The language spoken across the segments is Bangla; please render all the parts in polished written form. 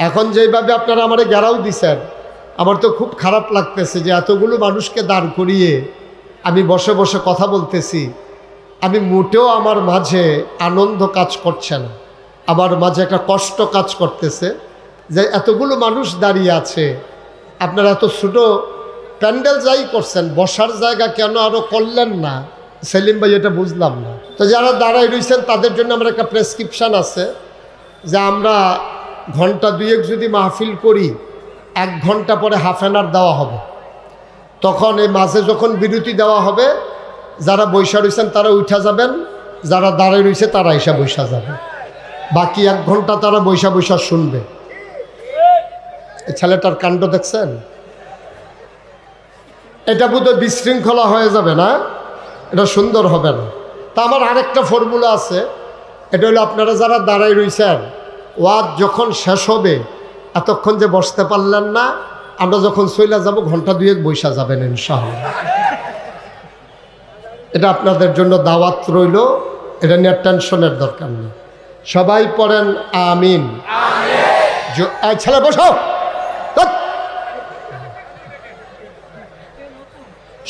এখন যেইভাবে আপনারা আমারে ঘেরাও দিছেন, আমার তো খুব খারাপ লাগতেছে যে এতগুলো মানুষকে দাঁড় করিয়ে আমি বসে বসে কথা বলতেছি। আমি মোটেও আমার মাঝে আনন্দ কাজ করছে না, আমার মাঝে একটা কষ্ট কাজ করতেছে যে এতগুলো মানুষ দাঁড়িয়ে আছে, আপনারা এত ছোটো প্যান্ডেল যাই করছেন, বসার জায়গা কেন আরও করলেন না সেলিম ভাই, এটা বুঝলাম না। তো যারা দাঁড়াই রয়েছেন তাদের জন্য আমার একটা প্রেসক্রিপশান আছে যে আমরা ঘন্টা দুয়েক যদি মাহফিল করি, 1 ঘন্টা পরে হাফ অ্যান আওয়ার দেওয়া হবে। তখন এই মাঝে যখন বিরতি দেওয়া হবে, যারা বৈশা রয়েছেন তারা উঠা যাবেন, যারা দাঁড়াই রয়েছে তারা এসে বৈশা যাবে। বাকি 1 ঘন্টা তারা বৈশা বৈশা শুনবে। এই ছেলেটার কাণ্ড দেখছেন? এটা বোধহয় বিশৃঙ্খলা হয়ে যাবে না, এটা সুন্দর হবে না। তা আমার আরেকটা ফর্মুলা আছে, এটা হলো আপনারা যারা দাঁড়াই রয়েছেন, ওয়াজ যখন শেষ হবে এতক্ষণ যে বসতে পারলেন না, আমরা যখন চলে যাব ঘন্টা দুয়েক বৈশা যাবেন ইনশাআল্লাহ। এটা আপনাদের জন্য দাওয়াত রইল, এটা নিয়ে টেনশনের দরকার নেই। সবাই পড়েন আমিন। ছেলে বসো,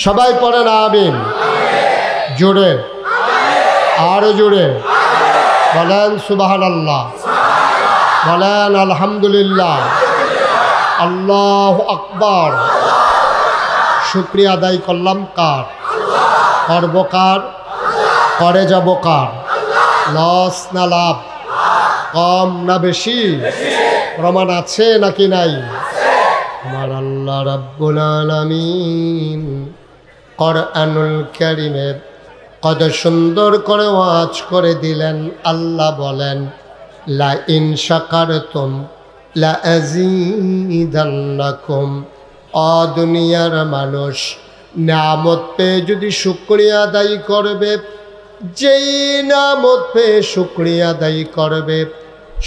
সবাই পড়েন আমিন। জোরে, আরো জোরে বলেন সুবহানাল্লাহ, বলেন আলহামদুলিল্লাহ, আল্লাহু আকবার। শুকরিয়া আদায় করলাম কার? করব কার? করে যাব কার? লস না লাভ? কম না বেশি? প্রমাণ আছে নাকি নাই? আমার আল্লাহ রাব্বুল আলামিন কোরআনুল কারীমের কত সুন্দর করে ওয়াজ করে দিলেন। আল্লাহ বলেন, লা ইন শাকারতুম লা আযীদান্নাকুম। দুনিয়ার মানুষ নিয়ামত পেয়ে যদি শুকরিয়া আদায় করবে, যেই নিয়ামত পেয়ে শুকরিয়া আদায় করবে,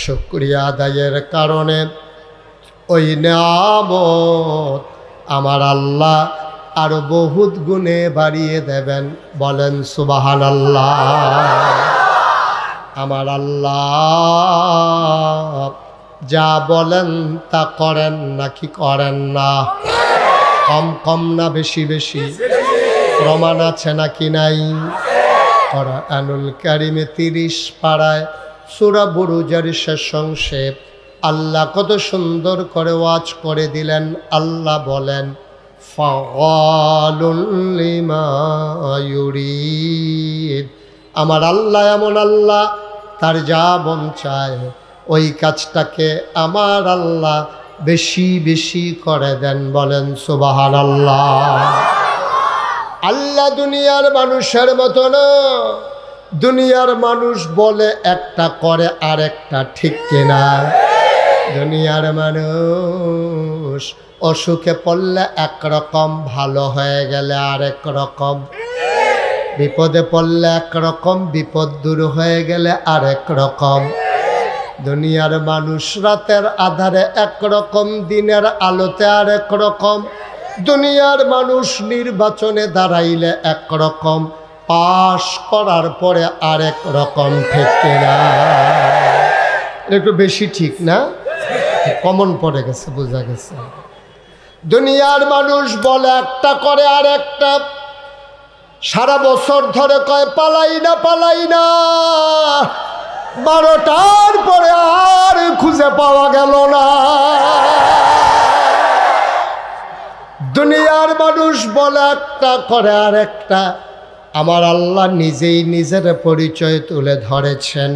শুকরিয়া আদায়ের কারণে ওই নিয়ামত আমার আল্লাহ আরো বহুত গুণে বাড়িয়ে দেবেন। বলেন সুবহানাল্লাহ। আমার আল্লাহ যা বলেন তা করেন নাকি করেন না? কম কম না বেশি বেশি? প্রমাণ আছে নাকি নাই? কোরআনুল কারীমে 30 পারায় সূরা বুরুজের শেষ অংশে আল্লাহ কত সুন্দর করে ওয়াজ করে দিলেন। আল্লাহ বলেন, ফাআলুল লিমা ইউরিদ। আমার আল্লাহ এমন আল্লাহ, তার যা মন চায় ওই কাজটাকে আমার আল্লাহ বেশি বেশি করে দেন। বলেন সুবহানাল্লাহ। আল্লাহ দুনিয়ার মানুষের মতো না। দুনিয়ার মানুষ বলে একটা, করে আর একটা, ঠিক কিনা? দুনিয়ার মানুষ অসুখে পড়লে একরকম, ভালো হয়ে গেলে আরেক রকম, বিপদে পড়লে একরকম, বিপদ দূর হয়ে গেলে আরেক রকম। দুনিয়ার মানুষ রাতের আধারে একরকম, দিনের আলোতে আরেক রকম। দুনিয়ার মানুষ নির্বাচনে দাঁড়াইলে একরকম, পাশ করার পরে আরেক রকম, ঠিক কিনা? একটু বেশি ঠিক না? কমন পড়ে গেছে, বোঝা গেছে। দুনিয়ার মানুষ বলে একটা, করে আর একটা। সারা বছর ধরে কয় পালাই না, পালাই না। 12টার পরে আর খুঁজে পাওয়া গেল না। দুনিয়ার মানুষ বলে একটা, করে আর একটা। আমার আল্লাহ নিজেই নিজের পরিচয় তুলে ধরেছেন।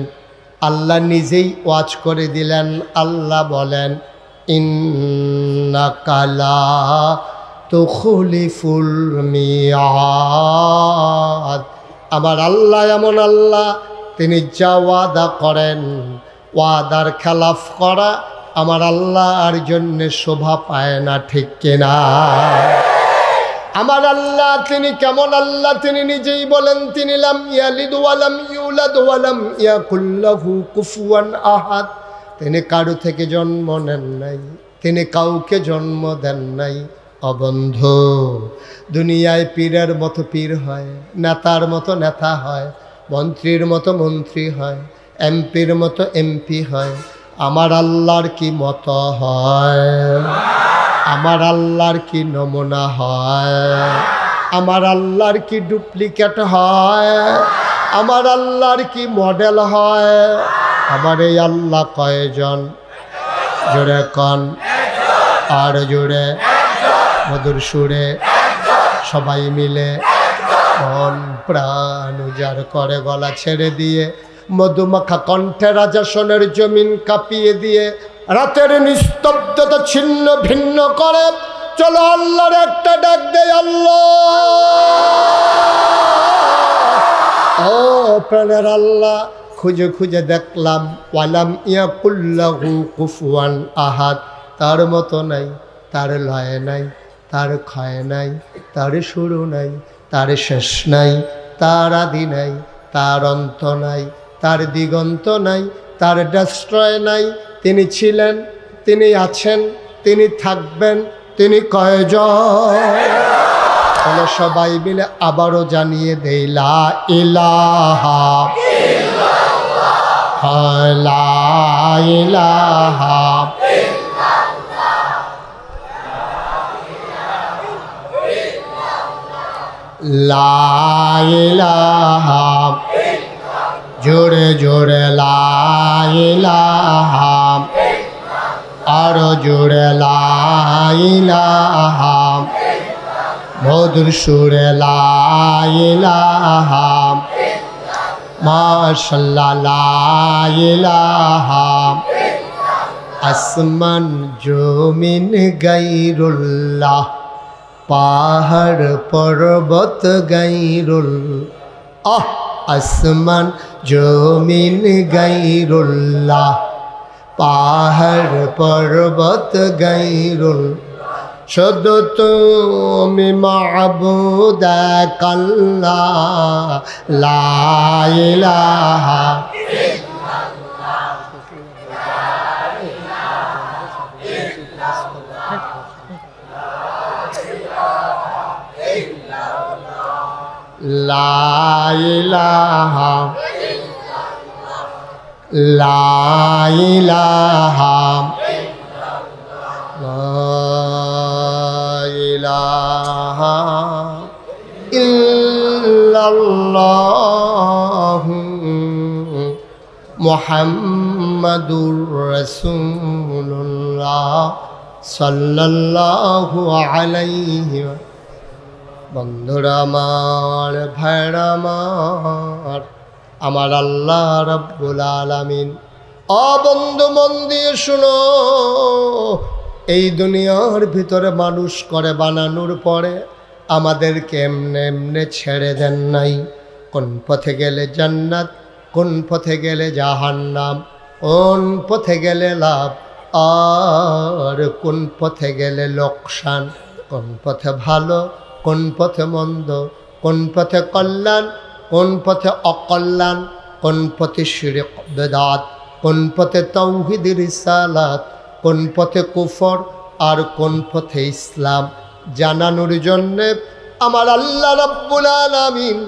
আল্লাহ নিজেই ওয়াজ করে দিলেন। আল্লাহ বলেন, ইন্নাকা লা তুখলিফুল মিয়াদ। আমার আল্লাহ এমন আল্লাহ, তিনি যা ওয়াদা করেন, ওয়াদার খেলাফ করা আমার আল্লাহর জন্য শোভা পায় না, ঠিক কিনা? আমার আল্লাহ তিনি কেমন আল্লাহ? তিনি নিজেই বলেন, তিনি লাম ইয়ালিদ ওয়ালাম ইউলাদ ওয়ালাম ইয়াকুল লাহু কুফুয়ান আহাদ। তিনি কারো থেকে জন্ম নেন নাই, তিনি কাউকে জন্ম দেন নাই। অবন্ধু, দুনিয়ায় পীরের মতো পীর হয়, নেতার মতো নেতা হয়, মন্ত্রীর মতো মন্ত্রী হয়, এমপির মতো এমপি হয়। আমার আল্লাহর কি মতো হয়, আমার আল্লাহর কি নমুনা হয়, আমার আল্লাহর কি ডুপ্লিকেট হয়, আমার আল্লাহর কি মডেল হয়। আমার এই আল্লাহ কয়জন? জোরে কন, আর জোরে, মধুর সুরে, সবাই মিলে মন প্রাণ উজাড় করে গলা ছেড়ে দিয়ে মধুমাখা কণ্ঠে রাজাসনের জমিন কাঁপিয়ে দিয়ে রাতের নিস্তব্ধতা ছিন্ন ভিন্ন করে চলো আল্লাহর একটা ডাক দেয়। আল্লাহ, ও প্রাণের আল্লাহ, খুঁজে খুঁজে দেখলাম ওয়ালাম ইয়াকুল্লাহু কুফুয়ান আহাদ, তার মতো নাই, তার লয় নাই, তার ক্ষয় নাই, তার শুরু নাই, তার শেষ নাই, তার আদি নাই, তার অন্ত নাই, তার দিগন্ত নাই, তার ডেস্ট্রয় নাই। তিনি ছিলেন, তিনি আছেন, তিনি থাকবেন, তিনি কয়জন? সবাই মিলে আবারও জানিয়ে দেই লা ইলাহা ইল্লাল্লাহ, লা ইলাহা লা ইলাহা, জোরে জোরে লা ইলাহা, আরো জোরে লা ইলাহা, মধুর সুরে লা ইলাহা, মাশাআল্লাহ লা ইলাহা। আসমান জমিন গায়রুল্লাহ, পাহাড় পর্বত গায়রুল্লাহ, আসমান জমিন গায়রুল্লাহ, পাহাড় পর্বত গায়রুল্লাহ, শুধু তুমি মাবুদ এক আল্লাহ, লা ইলাহা লা ইলাহা লা ইলাহা ইলাহা ইল্লাল্লাহু মুহাম্মাদুর রাসূলুল্লাহ সাল্লাল্লাহু আলাইহি। বন্ধুরা আমার, ভাইরা আমার, আমার আল্লাহ রাব্বুল আলামিন, ও বন্ধু মন দিয়ে শুনো, এই দুনিয়ার ভিতরে মানুষ করে বানানোর পরে আমাদেরকে এমনে এমনে ছেড়ে দেন নাই। কোন পথে গেলে জান্নাত, কোন পথে গেলে জাহান্নাম, কোন পথে গেলে লাভ আর কোন পথে গেলে লোকসান, কোন পথে ভালো, কোন পথে মন্দ, কোন পথে কল্যাণ, কোন পথে অকল্যাণ, কোন পথে শিরক বেদাত, কোন পথে তাওহীদ রিসালাত, কোন পথে কুফর আর কোন পথে ইসলাম জানানোর জন্যে আমার আল্লাহ রাব্বুল আলামিন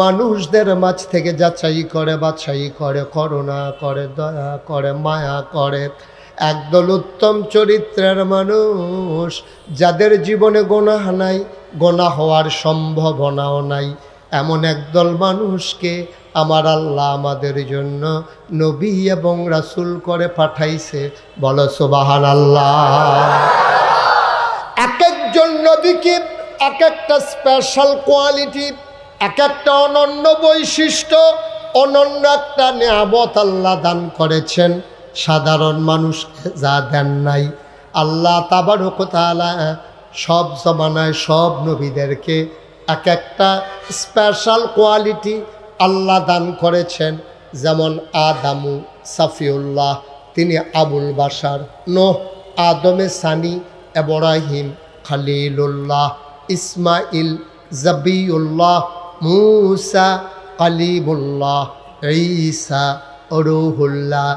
মানুষদের মাঝ থেকে যাচাই করে, বাছাই করে, করুণা করে, দয়া করে, মায়া করে একদল উত্তম চরিত্রের মানুষ, যাদের জীবনে গুনাহ নাই, গুনাহ হওয়ার সম্ভাবনাও নাই, এমন একদল মানুষকে আমার আল্লাহ আমাদের জন্য নবী এবং রাসূল করে পাঠাইছে। বলো সুবহানাল্লাহ। এক একজন নবীকে এক একটা স্পেশাল কোয়ালিটি, এক একটা অনন্য বৈশিষ্ট্য, অনন্য একটা নিয়ামত আল্লাহ দান করেছেন। সাধারণ মানুষকে যা দেন নাই আল্লাহ তাবারক ওয়া তাআলা সব জমানায় সব নবীদেরকে এক একটা স্পেশাল কোয়ালিটি আল্লাহ দান করেছেন। যেমন আদামু সাফিউল্লাহ, তিনি আবুল বাশার, নূহ আদমে সানি, ইব্রাহিম খলিলুল্লাহ, ইসমাইল জবিউল্লাহ, মূসা কালিমুল্লাহ, ঈসা রূহুল্লাহ।